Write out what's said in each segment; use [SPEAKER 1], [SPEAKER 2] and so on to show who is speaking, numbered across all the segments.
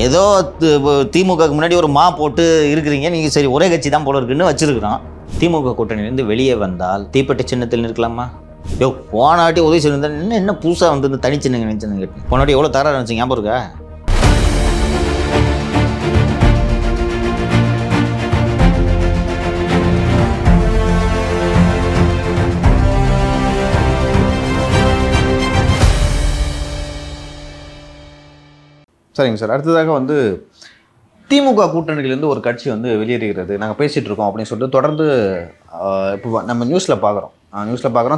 [SPEAKER 1] ஏதோ திமுகவுக்கு முன்னாடி ஒரு மா போட்டு இருக்கிறீங்க, நீங்கள் சரி ஒரே கட்சி தான் போல இருக்குன்னு வச்சுருக்கிறோம். திமுக கூட்டணியிலேருந்து வெளியே வந்தால் தீப்பெட்டி சின்னத்தில் நிற்கலாமா? போனாட்டி உதவி செய்யணும். என்ன புதுசாக வந்து தனிச்சின்னுங்க நினச்சினுங்க. போனாட்டி எவ்வளோ தர நினச்சி ஞாபகம் இருக்கா?
[SPEAKER 2] சரிங்க சார். அடுத்ததாக வந்து திமுக கூட்டணியிலேருந்து ஒரு கட்சி வந்து வெளியேறுகிறது, நாங்கள் பேசிகிட்டு இருக்கோம் அப்படின்னு சொல்லிட்டு தொடர்ந்து இப்போ நம்ம நியூஸில் பார்க்குறோம்.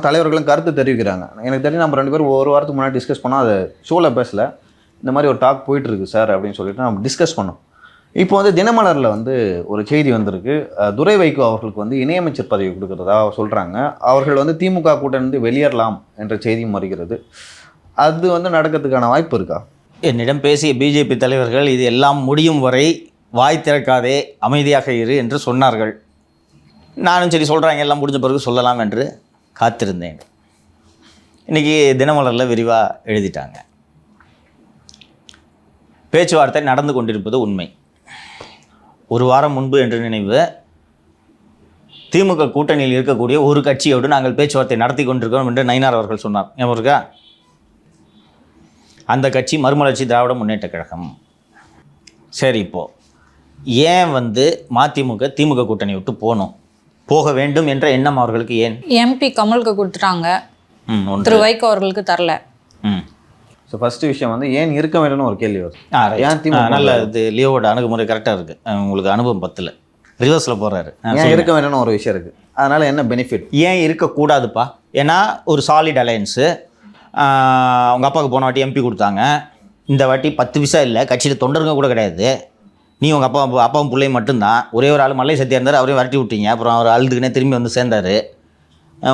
[SPEAKER 2] தலைவர்களும் கருத்து தெரிவிக்கிறாங்க. எனக்கு தெரிஞ்சு நம்ம 2 பேரும் ஒரு வாரத்துக்கு முன்னாடி டிஸ்கஸ் பண்ணோம். அது ஷோவில் பேசல, இந்த மாதிரி ஒரு டாக் போயிட்டுருக்கு சார் அப்படின்னு சொல்லிட்டு நம்ம டிஸ்கஸ் பண்ணோம். இப்போ வந்து தினமலரில் வந்து ஒரு செய்தி வந்திருக்கு. துரை வைகோ அவர்களுக்கு வந்து இணையமைச்சர் பதவி கொடுக்குறதா சொல்கிறாங்க. அவர்கள் வந்து திமுக கூட்டணியிலிருந்து வெளியேறலாம் என்ற செய்தியும் வருகிறது. அது வந்து நடக்கிறதுக்கான வாய்ப்பு இருக்கா?
[SPEAKER 1] என்னிடம் பேசிய பிஜேபி தலைவர்கள் இது எல்லாம் முடியும் வரை வாய் திறக்காதே, அமைதியாக இரு என்று சொன்னார்கள். நானும் சரி சொல்கிறாங்க, எல்லாம் முடிஞ்ச பிறகு சொல்லலாம் என்று காத்திருந்தேன். இன்றைக்கி தினமலரில் விரிவாக எழுதிட்டாங்க. பேச்சுவார்த்தை நடந்து கொண்டிருப்பது உண்மை. ஒரு வாரம் முன்பு என்று நினைவு, திமுக கூட்டணியில் இருக்கக்கூடிய ஒரு கட்சியோடு நாங்கள் பேச்சுவார்த்தை நடத்தி கொண்டிருக்கிறோம் என்று நயினார் அவர்கள் சொன்னார். ஞாபகம் இருக்கா? அந்த கட்சி மறுமலர்ச்சி திராவிட முன்னேற்ற கழகம். சரி, இப்போது ஏன் வந்து மதிமுக திமுக கூட்டணி விட்டு போக வேண்டும் என்ற எண்ணம் அவர்களுக்கு ஏன்?
[SPEAKER 3] எம்பி கமலுக்கு கொடுத்துட்டாங்க, திரு வைகோ அவர்களுக்கு தரல.
[SPEAKER 2] ஸோ ஃபஸ்ட்டு விஷயம் வந்து ஏன் இருக்க வேண்டும்னு ஒரு கேள்வி வரும்.
[SPEAKER 1] ஏன் திமுக நல்ல இது லியோவோட அணுகுமுறை கரெக்டாக இருக்குது. உங்களுக்கு அனுபவம் பத்தில் ரிவர்ஸில் போகிறாரு.
[SPEAKER 2] ஏன் இருக்க வேண்டும்னு ஒரு விஷயம் இருக்குது, அதனால் என்ன பெனிஃபிட்?
[SPEAKER 1] ஏன் இருக்கக்கூடாதுப்பா? ஏன்னா ஒரு சாலிட் அலையன்ஸு. அவங்க அப்பாவுக்கு போன வாட்டி எம்பி கொடுத்தாங்க, இந்த வாட்டி 10 விசா இல்லை, கட்சியில் தொண்டருங்க கூட கிடையாது. நீ உங்கள் அப்பாவும் பிள்ளையும் மட்டும்தான். ஒரே ஒரு ஆள் மல்லை சத்தியா இருந்தார், அவரையும் வரட்டி விட்டீங்க. அப்புறம் அவர் அழுதுக்குனே திரும்பி வந்து சேர்ந்தார்.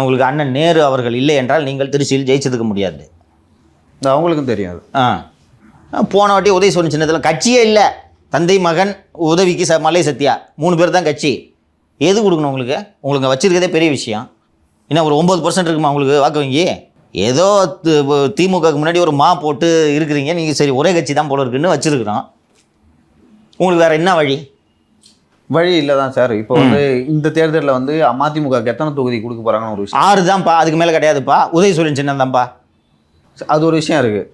[SPEAKER 1] உங்களுக்கு அண்ணன் நேரு அவர்கள் இல்லை என்றால் நீங்கள் திருச்சியில் ஜெயிச்சதுக்க முடியாது.
[SPEAKER 2] அவங்களுக்கும் தெரியாது.
[SPEAKER 1] போன வாட்டி உதவி சொன்ன சின்னத்தில் கட்சியே இல்லை. தந்தை மகன் உதவிக்கு மல்லை சத்தியா 3 பேர் தான் கட்சி. எது கொடுக்கணும் உங்களுக்கு வச்சுருக்கதே பெரிய விஷயம். ஏன்னா ஒரு 9% இருக்குமா உங்களுக்கு வாக்கு வங்கி? ஏதோ திமுகவுக்கு முன்னாடி ஒரு மா போட்டு இருக்கிறீங்க, நீங்கள் சரி ஒரே கட்சி தான் போல இருக்குன்னு வச்சுருக்கிறோம். உங்களுக்கு வேறு என்ன வழி
[SPEAKER 2] இல்லை தான் சார். இப்போ வந்து இந்த தேர்தலில் வந்து மதிமுகவுக்கு எத்தனை தொகுதி கொடுக்க போகிறாங்கன்னு ஒரு விஷயம்.
[SPEAKER 1] 6 தான்ப்பா, அதுக்கு மேலே கிடையாதுப்பா. உதவி சொல்லின் சின்னம் தான்ப்பா.
[SPEAKER 2] அது ஒரு விஷயம் இருக்குது.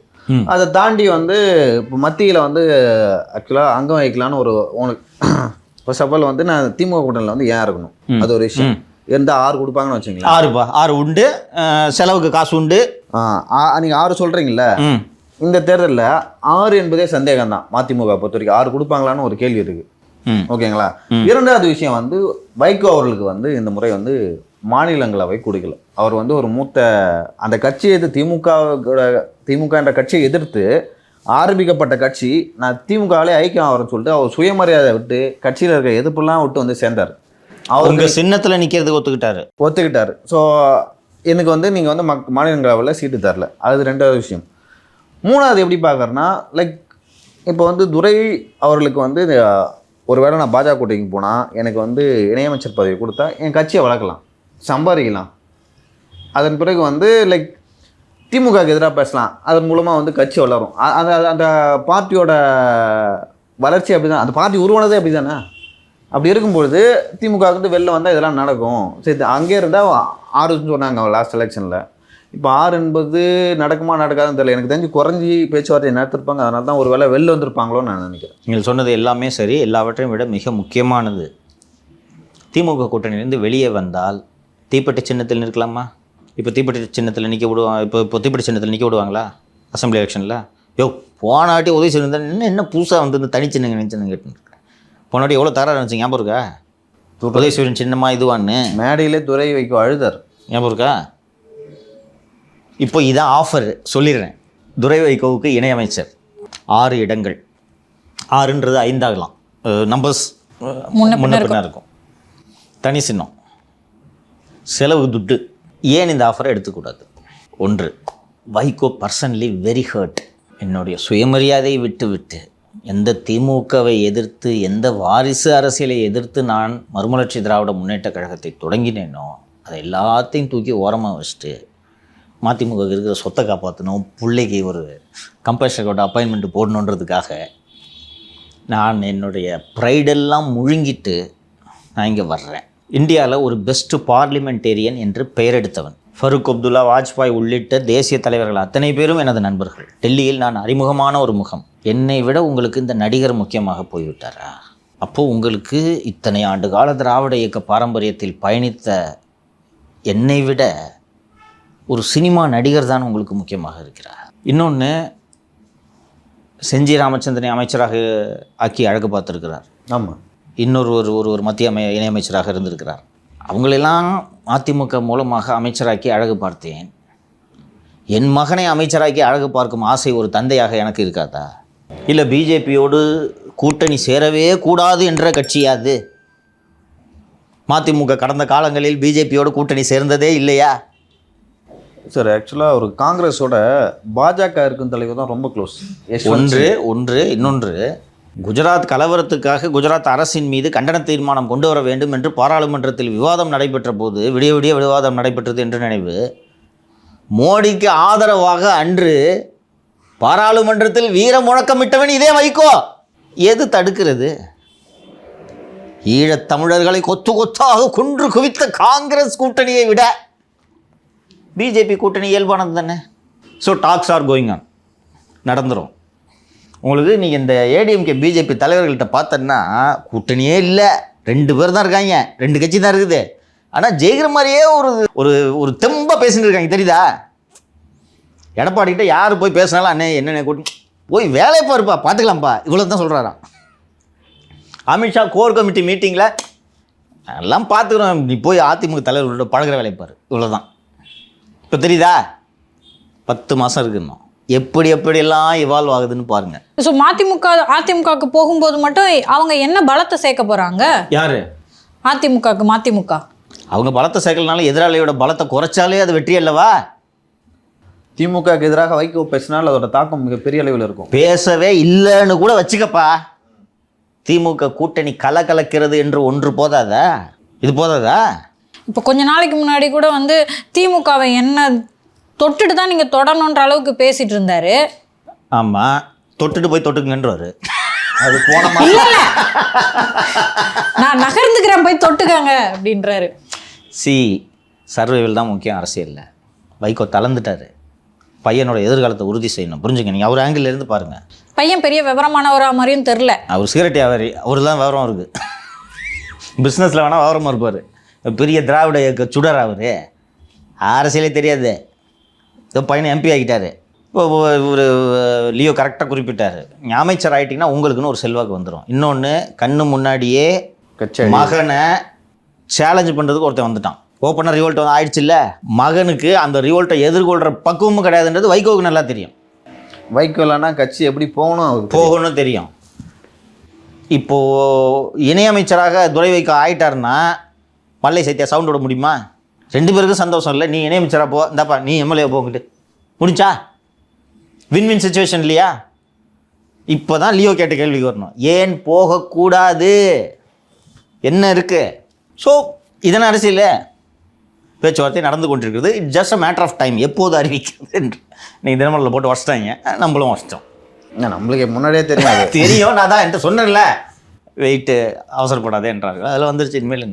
[SPEAKER 2] அதை தாண்டி வந்து இப்போ மத்தியில் வந்து ஆக்சுவலாக அங்கம் வைக்கலான்னு ஒரு உங்களுக்கு ஃபர்ஸ்ட் ஆஃப் ஆல் வந்து நான் திமுக கூட்டணியில் வந்து ஏன் இருக்கணும், அது ஒரு விஷயம். இருந்தால் 6 கொடுப்பாங்கன்னு வச்சுங்களேன்.
[SPEAKER 1] 6 உண்டு, செலவுக்கு காசு உண்டு.
[SPEAKER 2] நீங்கள் 6 சொல்கிறீங்கள, இந்த தேர்தலில் 6 என்பதே சந்தேகம் தான். மதிமுக பொறுத்த வரைக்கும் 6 கொடுப்பாங்களான்னு ஒரு கேள்வி இருக்குது. ஓகேங்களா? இரண்டாவது விஷயம் வந்து வைகோ அவர்களுக்கு வந்து இந்த முறை வந்து மாநிலங்களவை கொடுக்கல. அவர் வந்து ஒரு மூத்த அந்த கட்சியை திமுக என்ற கட்சியை எதிர்த்து ஆரம்பிக்கப்பட்ட கட்சி, நான் திமுகவிலே ஐக்கியம் ஆகிறேன்னு சொல்லிட்டு அவர் சுயமரியாதை விட்டு கட்சியில் இருக்க எதிர்ப்புலாம் விட்டு வந்து சேர்ந்தார்.
[SPEAKER 1] அவங்க சின்னத்தில் நிற்கிறதுக்கு ஒத்துக்கிட்டாரு.
[SPEAKER 2] ஸோ எனக்கு வந்து நீங்கள் வந்து மாநிலங்களவையில் சீட்டு தரல, அது 2வது விஷயம். 3வது எப்படி பார்க்குறேன்னா, லைக் இப்போ வந்து துரை அவர்களுக்கு வந்து ஒரு வேளை நான் பாஜக கூட்டணிக்கு போனால் எனக்கு வந்து இணையமைச்சர் பதவி கொடுத்தா என் கட்சியை வளர்க்கலாம், சம்பாதிக்கலாம். அதன் பிறகு வந்து லைக் திமுகவுக்கு எதிராக பேசலாம், அதன் மூலமாக வந்து கட்சி வளரும். அந்த பார்ட்டியோட வளர்ச்சி அப்படி தான், அந்த பார்ட்டி உருவானதே அப்படி தானே. அப்படி இருக்கும்பொழுது திமுக வந்து வெளில வந்தால் இதெல்லாம் நடக்கும். சரி, அங்கே இருந்தால் 6 சொன்னாங்க லாஸ்ட் எலெக்ஷனில். இப்போ 6 என்பது நடக்குமா நடக்காதுன்னு தெரியல. எனக்கு தெரிஞ்சு குறைஞ்சி பேச்சுவார்த்தை நடத்திருப்பாங்க. அதனால தான் ஒரு வேளை வெளில வந்திருப்பாங்களோன்னு நான் நினைக்கிறேன்.
[SPEAKER 1] நீங்கள் சொன்னது எல்லாமே சரி. எல்லாவற்றையும் விட மிக முக்கியமானது, திமுக கூட்டணியிலேருந்து வெளியே வந்தால் தீப்பெட்டி சின்னத்தில் நிற்கலாமா? இப்போ தீப்பெட்டி சின்னத்தில் நிற்க விடுவாங்க. இப்போ தீப்பெட்டி சின்னத்தில் நிற்க விடுவாங்களா அசம்பிளி எலெக்ஷனில்? போன வாட்டி உதவி செய்யணும். என்ன புதுசாக வந்து இந்த தனிச்சின்னுங்க கேட்டுருக்கேன். போன வாட்டி எவ்வளோ தர நினச்சி ஞாபகம் இருக்கா? உதவி செய்யும் சின்னமாக இதுவான்னு
[SPEAKER 2] மேடையிலே துரை வைக்கோ அழுதார்.
[SPEAKER 1] ஞாபகம் இருக்கா? இப்போ இதான் ஆஃபர் சொல்லிடுறேன். துரை வைகோவுக்கு இணையமைச்சர் 6 இடங்கள். 6ன்றது 5 ஆகலாம். நம்பர்ஸ் முன்ன பின்னா இருக்கும். தனி சின்னம், செலவு துட்டு. ஏன் இந்த ஆஃபரை எடுத்துக்கூடாது? 1, வைகோ பர்சனலி வெரி ஹர்ட். என்னுடைய சுயமரியாதையை விட்டு எந்த திமுகவை எதிர்த்து, எந்த வாரிசு அரசியலை எதிர்த்து நான் மறுமலர்ச்சி திராவிட முன்னேற்ற கழகத்தை தொடங்கினேனோ அதை எல்லாத்தையும் தூக்கி ஓரமாக வச்சுட்டு மதிமுக இருக்கிற சொத்தை காப்பாற்றணும், பிள்ளைக்கு ஒரு கம்பல்சரி அப்பாயின்மெண்ட் போடணுன்றதுக்காக நான் என்னுடைய ப்ரைடெல்லாம் முழுங்கிட்டு நான் இங்கே வர்றேன். இந்தியாவில் ஒரு பெஸ்ட்டு பார்லிமெண்டேரியன் என்று பெயர் எடுத்தவன். ஃபருக் அப்துல்லா, வாஜ்பாய் உள்ளிட்ட தேசிய தலைவர்கள் அத்தனை பேரும் எனது நண்பர்கள். டெல்லியில் நான் அறிமுகமான ஒரு முகம். என்னை விட உங்களுக்கு இந்த நடிகர் முக்கியமாக போய்விட்டாரா? அப்போது உங்களுக்கு இத்தனை ஆண்டு கால திராவிட இயக்க பாரம்பரியத்தில் பயணித்த என்னை விட ஒரு சினிமா நடிகர் தான் உங்களுக்கு முக்கியமாக இருக்கிறார். இன்னொன்று, செஞ்சி ராமச்சந்திரனை அமைச்சராக ஆக்கி அழகு பார்த்துருக்கிறார்.
[SPEAKER 2] ஆமாம்.
[SPEAKER 1] இன்னொரு ஒரு மத்திய இணையமைச்சராக இருந்திருக்கிறார். அவங்களெல்லாம் அதிமுக மூலமாக அமைச்சராக்கி அழகு பார்த்தேன். என் மகனை அமைச்சராக்கி அழகு பார்க்கும் ஆசை ஒரு தந்தையாக எனக்கு இருக்காதா? இல்லை பிஜேபியோடு கூட்டணி சேரவே கூடாது என்ற கட்சியாது? மதிமுக கடந்த காலங்களில் பிஜேபியோடு கூட்டணி சேர்ந்ததே இல்லையா?
[SPEAKER 2] சார் ஆக்சுவலாக ஒரு காங்கிரஸோட பாஜக இருக்கும் தலைவர் தான் ரொம்ப க்ளோஸ்.
[SPEAKER 1] ஒன்று. இன்னொன்று, குஜராத் கலவரத்துக்காக குஜராத் அரசின் மீது கண்டன தீர்மானம் கொண்டு வர வேண்டும் என்று பாராளுமன்றத்தில் விவாதம் நடைபெற்ற போது விடிய விவாதம் நடைபெற்றது என்று நினைவு. மோடிக்கு ஆதரவாக அன்று பாராளுமன்றத்தில் வீர முழக்கமிட்டவன் இதே வைகோ. எது தடுக்கிறது? ஈழத் தமிழர்களை கொத்து கொத்தாக கொன்று குவித்த காங்கிரஸ் கூட்டணியை விட பிஜேபி கூட்டணி இயல்பானது தானே. So talks are going on, நடந்துடும். உங்களுக்கு நீங்கள் இந்த ஏடிஎம்கே பிஜேபி தலைவர்கள்ட்ட பார்த்தோன்னா கூட்டணியே இல்லை, 2 பேர் தான் இருக்காங்க, 2 கட்சி தான் இருக்குது. ஆனால் ஜெயிக்கிற மாதிரியே ஒரு ஒரு தெம்பாக பேசிட்டு இருக்காங்க, தெரியுதா? எடப்பாடிக்கிட்ட யார் போய் பேசினாலும் அண்ணே என்னென்ன கூட்டி போய் வேலையை பாருப்பா, பார்த்துக்கலாம்ப்பா, இவ்வளோ தான் சொல்கிறாராம். அமித்ஷா கோர் கமிட்டி மீட்டிங்கில் எல்லாம் பார்த்துக்கிறோம், நீ போய் அதிமுக தலைவர்களோட பழகிற வேலைப்பார், இவ்வளோ தான். இப்போ தெரியுதா? 10 மாதம் இருக்குன்னு எப்படியெல்லாம் இவால்வ் ஆகுதுன்னு பாருங்கள்.
[SPEAKER 3] ஸோ அதிமுகவுக்கு போகும்போது மட்டும் அவங்க என்ன பலத்தை சேர்க்க போகிறாங்க? யார்? மதிமுக
[SPEAKER 1] அவங்க பலத்தை சேர்க்கலனால எதிராளியோட பலத்தை குறைச்சாலே அது வெற்றி அல்லவா?
[SPEAKER 2] திமுகவுக்கு எதிராக வைகோ பேசினால் அதோட தாக்கம் மிகப்பெரிய அளவில் இருக்கும்.
[SPEAKER 1] பேசவே இல்லைன்னு கூட வச்சுக்கப்பா. திமுக கூட்டணி கலக்கிறது என்று ஒன்று போதாதா? இது போதாதா?
[SPEAKER 3] இப்போ கொஞ்ச நாளைக்கு முன்னாடி கூட வந்து திமுகவை என்ன தொட்டுட்டு தான் நீங்கள் தொடரணுன்ற அளவுக்கு பேசிட்டு இருந்தாரு.
[SPEAKER 1] ஆமாம், தொட்டுட்டு போய் தொட்டுக்குங்கன்றவர்.
[SPEAKER 2] அது போன
[SPEAKER 3] நான் நகர்ந்துக்கிறேன், போய் தொட்டுக்காங்க அப்படின்றாரு.
[SPEAKER 1] சர்வைவல் தான் முக்கியம் அரசியலில். வைகோ தளர்ந்துட்டார். பையனோட எதிர்காலத்தை உறுதி செய்யணும், புரிஞ்சுங்க. நீங்கள் அவர் ஆங்கிள் இருந்து பாருங்கள்.
[SPEAKER 3] பையன் பெரிய விவரமானவரா மாதிரியும் தெரில.
[SPEAKER 1] அவர் சிகரெட் வியாபாரி, அவர் தான் விவரம் இருக்குது. பிஸ்னஸில் வேணால் விவரமாக இருப்பார். பெரிய திராவிட இயக்க சுடர் அவர், அரசியலே தெரியாது. இப்போ பையனை எம்பி ஆகிட்டார். இப்போ ஒரு லியோ கரெக்டாக குறிப்பிட்டார், அமைச்சர் ஆகிட்டிங்கன்னா உங்களுக்குன்னு ஒரு செல்வாக்கு வந்துடும். இன்னொன்று, கண்ணு முன்னாடியே மகனை சேலஞ்சு பண்ணுறதுக்கு ஒருத்தன் வந்துட்டான். ஓப்பனாக ரிவோல்ட் வந்து ஆயிடுச்சு இல்லை, மகனுக்கு அந்த ரிவோல்ட்டை எதிர்கொள்கிற பக்குவமும் கிடையாதுன்றது வைகோவுக்கு நல்லா தெரியும்.
[SPEAKER 2] வைகோ இல்லைன்னா கட்சி எப்படி போகணும்
[SPEAKER 1] தெரியும். இப்போது இணையமைச்சராக துரை வைகோ ஆகிட்டாருன்னா மல்லை சைத்தியா சவுண்ட் விட முடியுமா? 2 பேருக்கும் சந்தோஷம் இல்லை. நீ இணையமைச்சராக போ, இந்தாப்பா நீ எம்எல்ஏ போங்கிட்டு முடிச்சா? வின் சுச்சுவேஷன் இல்லையா? இப்போ தான் லியோ கேட்ட கேள்விக்கு வரணும், ஏன் போகக்கூடாது, என்ன இருக்குது? ஸோ இதனால் அரசியல் பேச்சுவார்த்தை நடந்து கொண்டிருக்கிறது. It's just a matter of time, எப்போது அறிவிக்கிறது என்று. நீங்கள் தினமலரில் போட்டு வச்சிட்டாங்க, நம்மளும் வச்சிட்டோம்.
[SPEAKER 2] நம்மளுக்கு முன்னாடியே தெரியும்.
[SPEAKER 1] நான் தான் என்கிட்ட சொன்னேன்ல, வெயிட்டு அவசரப்படாதே என்றார்கள். அதில் வந்துருச்சு. இனிமேல் என்ன?